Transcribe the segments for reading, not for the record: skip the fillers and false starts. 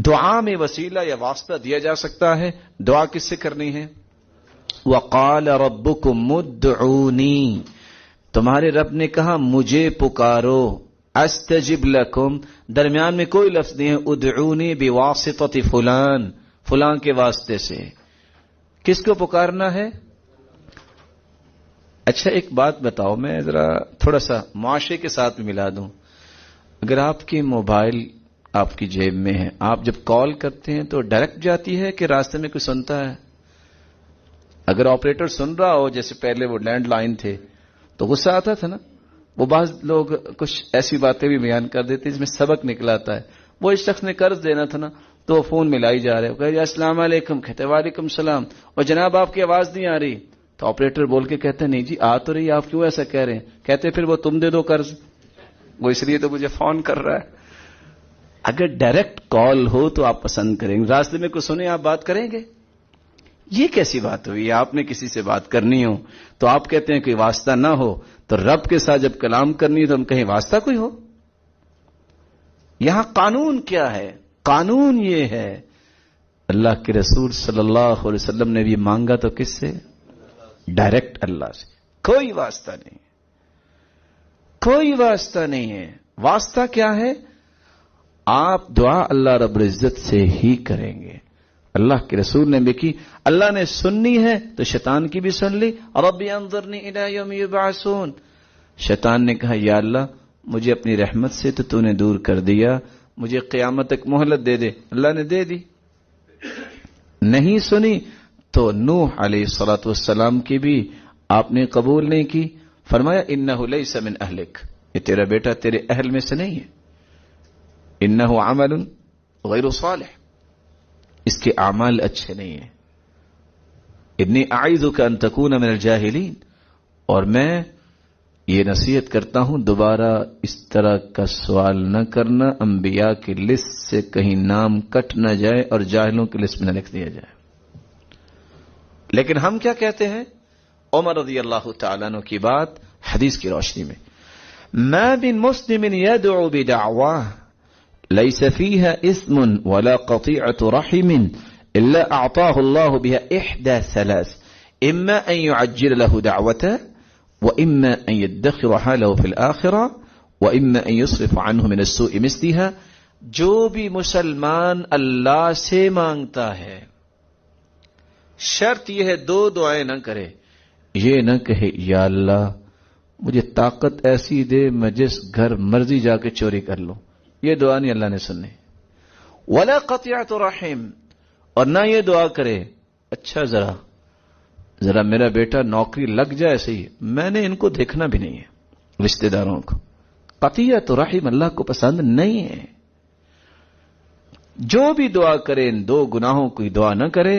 دعا میں وسیلہ یا واسطہ دیا جا سکتا ہے. دعا کس سے کرنی ہے؟ وقال ربکم ادعونی، تمہارے رب نے کہا مجھے پکارو. استجب لکم، درمیان میں کوئی لفظ نہیں ہے. ادعونی بواسطۃ فلان، فلان کے واسطے سے. کس کو پکارنا ہے؟ اچھا ایک بات بتاؤ، میں ذرا تھوڑا سا معاشرے کے ساتھ ملا دوں. اگر آپ کی موبائل آپ کی جیب میں ہے، آپ جب کال کرتے ہیں تو ڈائریکٹ جاتی ہے کہ راستے میں کوئی سنتا ہے؟ اگر آپریٹر سن رہا ہو، جیسے پہلے وہ لینڈ لائن تھے تو غصہ آتا تھا نا. وہ بعض لوگ کچھ ایسی باتیں بھی بیان کر دیتے جس میں سبق نکلاتا ہے. وہ اس شخص نے قرض دینا تھا نا، تو وہ فون ملائی جا رہے، کہتے السلام علیکم، کہتے وعلیکم السلام، اور جناب آپ کی آواز نہیں آ رہی. تو آپریٹر بول کے کہتے نہیں جی آ تو رہی، آپ کیوں ایسا کہہ رہے ہیں؟ کہتے پھر وہ تم دے دو قرض، وہ اس لیے تو مجھے فون کر رہا ہے. اگر ڈائریکٹ کال ہو تو آپ پسند کریں گے، راستے میں کوئی سنے آپ بات کریں گے؟ یہ کیسی بات ہوئی؟ آپ نے کسی سے بات کرنی ہو تو آپ کہتے ہیں کہ واسطہ نہ ہو، تو رب کے ساتھ جب کلام کرنی ہے تو ہم کہیں واسطہ کوئی ہو؟ یہاں قانون کیا ہے؟ قانون یہ ہے اللہ کے رسول صلی اللہ علیہ وسلم نے بھی مانگا تو کس سے؟ ڈائریکٹ اللہ سے. کوئی واسطہ نہیں، کوئی واسطہ نہیں ہے. واسطہ کیا ہے؟ آپ دعا اللہ رب العزت سے ہی کریں گے. اللہ کے رسول نے بھی کی. اللہ نے سننی ہے تو شیطان کی بھی سن لی. رب انظرنی الی یوم یبعثون، شیطان نے کہا یا اللہ مجھے اپنی رحمت سے تو نے دور کر دیا، مجھے قیامت تک مہلت دے دے. اللہ نے دے دی. نہیں سنی تو نوح علیہ الصلوۃ والسلام کی بھی آپ نے قبول نہیں کی. فرمایا انہ لیس من اہلک، یہ تیرا بیٹا تیرے اہل میں سے نہیں ہے. انہ عمل غیر صالح، اس کے اعمال اچھے نہیں ہیں. انی اعیذک ان تکون من الجاہلین، اور میں یہ نصیحت کرتا ہوں دوبارہ اس طرح کا سوال نہ کرنا، انبیاء کی لسٹ سے کہیں نام کٹ نہ جائے اور جاہلوں کی لسٹ میں نہ لکھ دیا جائے. لیکن ہم کیا کہتے ہیں؟ عمر رضی اللہ تعالیٰ عنہ کی بات حدیث کی روشنی میں، ما من مسلم يدعو بدعواه ليس فيها اسم ولا قطيعة رحم إلا أعطاه الله بها إحدى ثلاث، إما أن يعجل له دعوته، وإما أن يدخرها له في الآخرة، وإما أن يصرف عنه من السوء مثلها. جو بھی مسلمان اللہ سے مانگتا ہے، شرط یہ ہے دو دعائیں نہ کرے. یہ نہ کہے یا اللہ مجھے طاقت ایسی دے میں جس گھر مرضی جا کے چوری کر لوں، یہ دعا نہیں اللہ نے سنی. ولا قطیعۃ رحم، اور نہ یہ دعا کرے اچھا ذرا میرا بیٹا نوکری لگ جائے صحیح، میں نے ان کو دیکھنا بھی نہیں ہے رشتہ داروں کو. قطیعۃ رحم اللہ کو پسند نہیں ہے. جو بھی دعا کرے ان دو گناہوں کی دعا نہ کرے،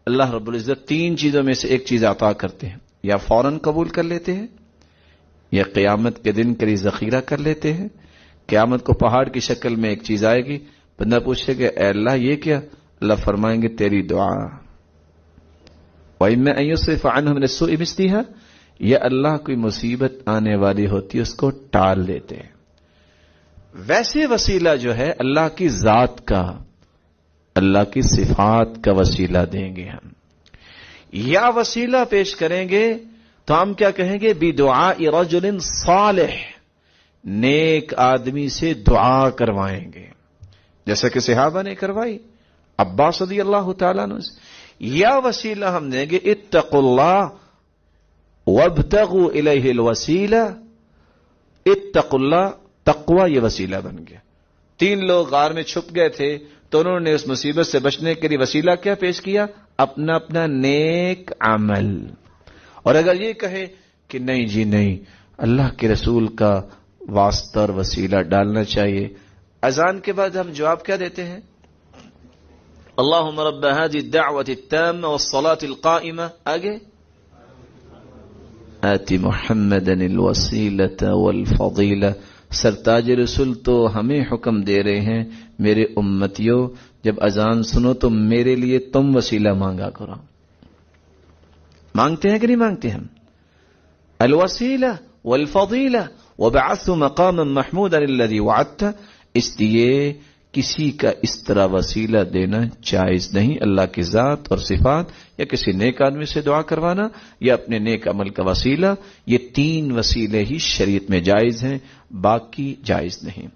اللہ رب العزت تین چیزوں میں سے ایک چیز عطا کرتے ہیں، یا فوراً قبول کر لیتے ہیں، یا قیامت کے دن کے لیے ذخیرہ کر لیتے ہیں. قیامت کو پہاڑ کی شکل میں ایک چیز آئے گی، بندہ پوچھے گا اے اللہ یہ کیا؟ اللہ فرمائیں گے تیری دعا. وَإِمَّا أَن يُصْرِفَ عَنْهُ مِنَ السُّوءِ مِثْلِهَا، یا اللہ کوئی مصیبت آنے والی ہوتی ہے اس کو ٹال دیتے ہیں. ویسے وسیلہ جو ہے اللہ کی ذات کا، اللہ کی صفات کا وسیلہ دیں گے ہم، یا وسیلہ پیش کریں گے تو ہم کیا کہیں گے؟ بِدُعَاءِ رَجُلٍ صَالِحٍ، نیک آدمی سے دعا کروائیں گے، جیسا کہ صحابہ نے کروائی، عباس رضی اللہ تعالیٰ عنہ سے. یا وسیلہ ہم دیں گے اتقوا اللہ وابتغوا الیہ الوسیلہ. اتقوا اللہ، تقوی یہ وسیلہ بن گیا. تین لوگ غار میں چھپ گئے تھے تو انہوں نے اس مصیبت سے بچنے کے لیے وسیلہ کیا پیش کیا؟ اپنا اپنا نیک عمل. اور اگر یہ کہے کہ نہیں جی نہیں، اللہ کے رسول کا واسطہ اور وسیلہ ڈالنا چاہیے، اذان کے بعد ہم جواب کیا دیتے ہیں؟ اللہم رب هذه الدعوة التامة والصلاة القائمة، آگے آت محمدا الوسیلة والفضیلة. سرتاج رسول تو ہمیں حکم دے رہے ہیں میرے امتیوں جب اذان سنو تو میرے لیے تم وسیلہ مانگا کرو. مانگتے ہیں کہ نہیں مانگتے ہم؟ الوسیلہ والفضیلہ وبعث مقاما محمودا الذی وعدت، اس لیے کسی کا اس طرح وسیلہ دینا جائز نہیں. اللہ کی ذات اور صفات یا کسی نیک آدمی سے دعا کروانا یا اپنے نیک عمل کا وسیلہ، یہ 3 وسیلے ہی شریعت میں جائز ہیں، باقی جائز نہیں.